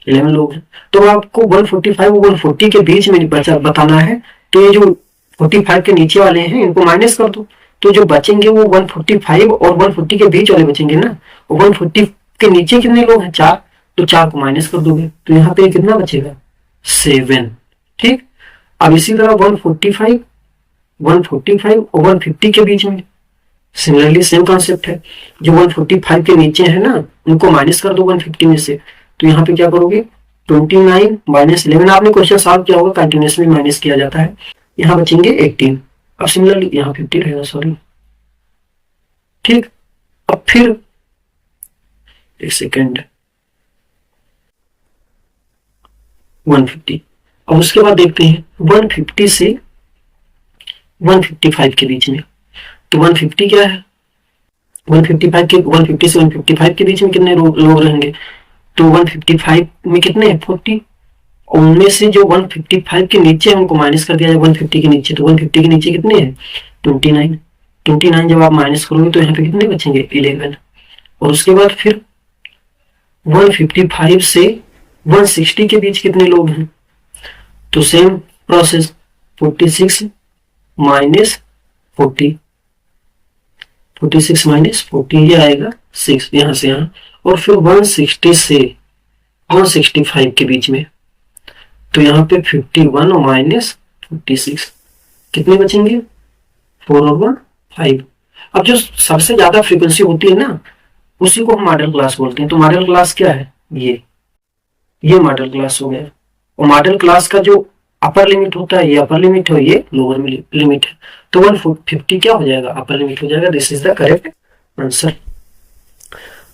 11 लोग हैं। तो आपको 145 और 140 के बीच में बताना है, तो ये जो 45 के नीचे वाले हैं इनको माइनस कर दो, तो जो बचेंगे वो 145 और 140 के बीच वाले बचेंगे ना, और 140 के नीचे कितने लोग हैं 4, तो 4 को माइनस कर दोगे तो यहाँ पे कितना बचेगा 7। ठीक, अब इसी तरह 145 और 150 के बीच में सिमिलरली सेम कॉन्सेप्ट है, जो 145 के नीचे है ना उनको माइनस कर दो 150 में से, तो यहाँ पे क्या करोगे 29 माइनस 11, आपने क्वेश्चन सॉल्व किया होगा, कंटिन्यूसली माइनस किया जाता है, यहाँ बचेंगे 18, अब सिमिलरली यहाँ 50 रहेगा, सॉरी। ठीक, अब फिर एक सेकेंड 150, अब उसके बाद देखते हैं 150 से 155 के बीच में, तो 150 क्या है 150 से 155 के बीच में कितने लोग रहेंगे, तो 155 में कितने हैं 40, और उनमें से जो 155 के नीचे उनको माइनस कर दिया जाए 150 के नीचे, तो 150 के नीचे कितने हैं 29 जब आप माइनस करोगे तो यहाँ पे कितने बचेंगे 11, और उसके बाद फिर 155 से 160 के बीच कितने लोग हैं, तो सेम प्रोसेस 46 माइनस 40, 46 माइनस 40 ये आएगा 6 यहाँ से यहाँ, और फिर 160 से 165 के बीच में, तो यहाँ पे 51 और माइनस 46 कितने बचेंगे 4 और 1 5। अब जो सबसे ज्यादा फ्रीक्वेंसी होती है ना उसी को हम मॉडल क्लास बोलते हैं। तो मॉडल क्लास क्या है, ये मॉडल क्लास हो गया, और मॉडल क्लास का जो अपर लिमिट होता है ये अपर लिमिट है, ये लोअर लिमिट है, तो 150 क्या हो जाएगा अपर लिमिट हो जाएगा। This is the correct answer.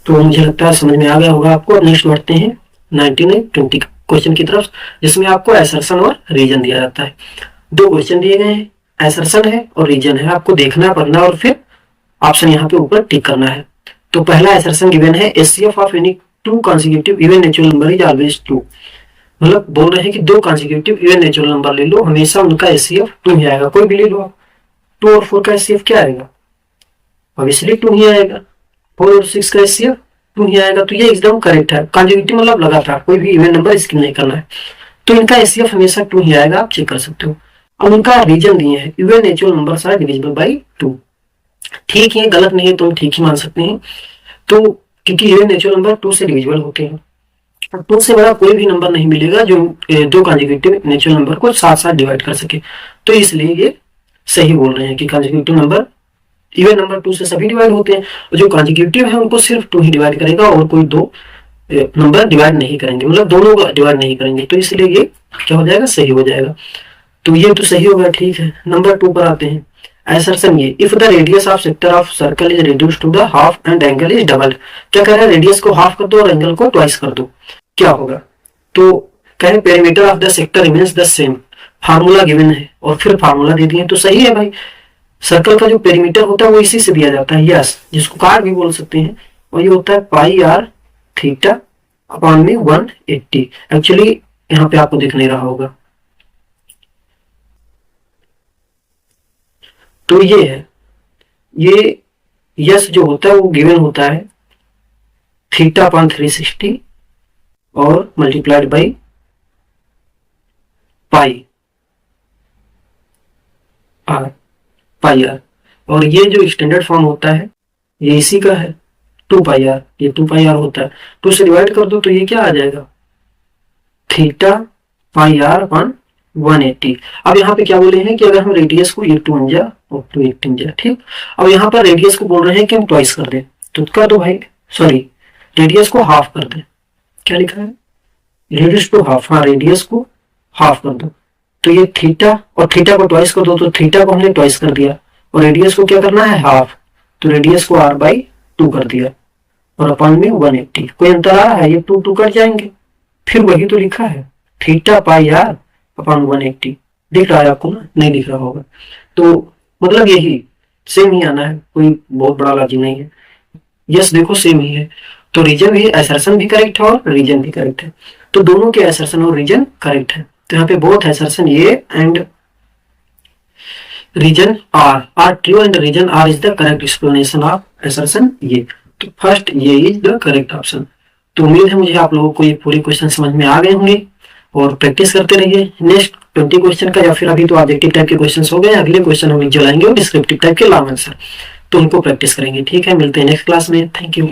तो मुझे लगता है समझ में आ गया होगा आपको। नेक्स्ट बढ़ते हैं 19-20 क्वेश्चन की तरफ, जिसमें आपको असर्शन और रीजन दिया जाता है। 2 क्वेश्चन दिए गए हैं, असर्शन है और रीजन है, आपको देखना पढ़ना और फिर ऑप्शन यहाँ पे ऊपर टिक करना है। तो पहला असर्शन गिवन है HCF of any 2 consecutive even natural number is always 2, मतलब बोल रहे हैं कि 2 consecutive इवन नेचुरल नंबर ले लो, हमेशा उनका एचसीएफ 2 ही आएगा, कोई भी ले लो आप। 2 और 4 का एचसीएफ क्या आएगा, ऑब्वियसली 2 ही आएगा। 4 और 6 का एचसीएफ 2 ही आएगा, तो ये एकदम करेक्ट है। कंसेक्यूटिव मतलब लगातार, कोई भी इवन नंबर स्किप नहीं करना है, तो इनका एचसीएफ हमेशा 2 ही आएगा, आप चेक कर सकते हो। अब उनका रीजन दिए हैं even natural numbers are divisible by 2, ठीक है गलत नहीं है तो हम ठीक ही मान सकते हैं। तो क्योंकि इवन नेचुरल नंबर 2 से डिविजिबल होते हैं, 2 से बड़ा कोई भी नंबर नहीं मिलेगा जो 2 कंसेक्यूटिव नेचुरल नंबर को साथ साथ डिवाइड कर सके, तो इसलिए ये सही बोल रहे हैं कि कंसेक्यूटिव नंबर इवन नंबर 2 से सभी डिवाइड होते हैं, और जो कंसेक्यूटिव है उनको सिर्फ 2 ही डिवाइड करेगा और कोई 2 नंबर डिवाइड नहीं करेंगे, मतलब दोनों को डिवाइड नहीं करेंगे, तो इसलिए ये क्या हो जाएगा सही हो जाएगा। तो ये तो सही होगा, ठीक है। नंबर 2 पर आते हैं, assertion ये, if the radius of sector of circle is reduced to the half and angle is doubled, क्या कह रहा है, रेडियस को हाफ कर दो और एंगल को ट्वाइस कर दो, क्या होगा, तो कह रहे perimeter of the sector remains the same, formula given है और फिर फार्मूला दे दिए, तो सही है भाई, सर्कल का जो पेरीमीटर होता है वो इसी से दिया जाता है, यस, जिसको कार भी बोल सकते हैं, और ये होता है पाई आर थीटा अपॉन में 180। एक्चुअली यहाँ पे आपको दिख नहीं रहा होगा, तो ये है, ये यस जो होता है वो गिवन होता है थीटा अपॉन 360 और multiplied by pi r, pi r, और ये जो स्टैंडर्ड फॉर्म होता है ये इसी का है 2 पाई आर, ये 2 पाई आर होता है, तो इसे डिवाइड कर दो तो ये क्या आ जाएगा, थीटा पाई आर अपॉन 180। अब यहाँ पे क्या बोले हैं कि अगर हम रेडियस को 1 2 जा और 2 1 3 जा, ठीक, अब यहाँ पर रेडियस को बोल रहे हैं कि हम ट्वाइस कर दें, तो कर दो भाई, सॉरी रेडियस को हाफ कर दें, क्या लिखा है, रेडियस टू हाफ, हाँ रेडियस को हाफ कर दो, तो ये थीटा और थीटा को ट्वाइस कर दो, तो थीटा को हमने ट्वाइस कर दिया और रेडियस को क्या करना है हाफ, तो रेडियस को r बाई 2 कर दिया और अपॉन में 180, कोई अंतर आ रहा है, ये 2 2 कट जाएंगे, फिर वही तो लिखा है थीटा पाई आर अपॉन 180, दिख रहा है आपको ना, नहीं दिख रहा होगा, तो मतलब यही सेम ही आना है, कोई बहुत बड़ा लॉजिक नहीं है, यस देखो सेम ही है, तो रीजन भी, असर्शन भी करेक्ट है और रीजन भी करेक्ट है, तो दोनों के असर्शन और रीजन करेक्ट है, तो यहाँ पे बोथ असर्शन ये and reason are true and reason R is the correct explanation of assertion ये, तो फर्स्ट ये इज द करेक्ट ऑप्शन। तो उम्मीद है मुझे आप लोगों को ये पूरे क्वेश्चन समझ में आ गए होंगे और प्रैक्टिस करते रहिए, नेक्स्ट 20 क्वेश्चन का, या फिर अभी तो ऑब्जेक्टिव टाइप के क्वेश्चन हो गए, अगले क्वेश्चन हम जो लाएंगे वो डिस्क्रिप्टिव टाइप के लॉन्ग आंसर, तो उनको प्रैक्टिस करेंगे, ठीक है, मिलते हैं नेक्स्ट क्लास में, थैंक यू।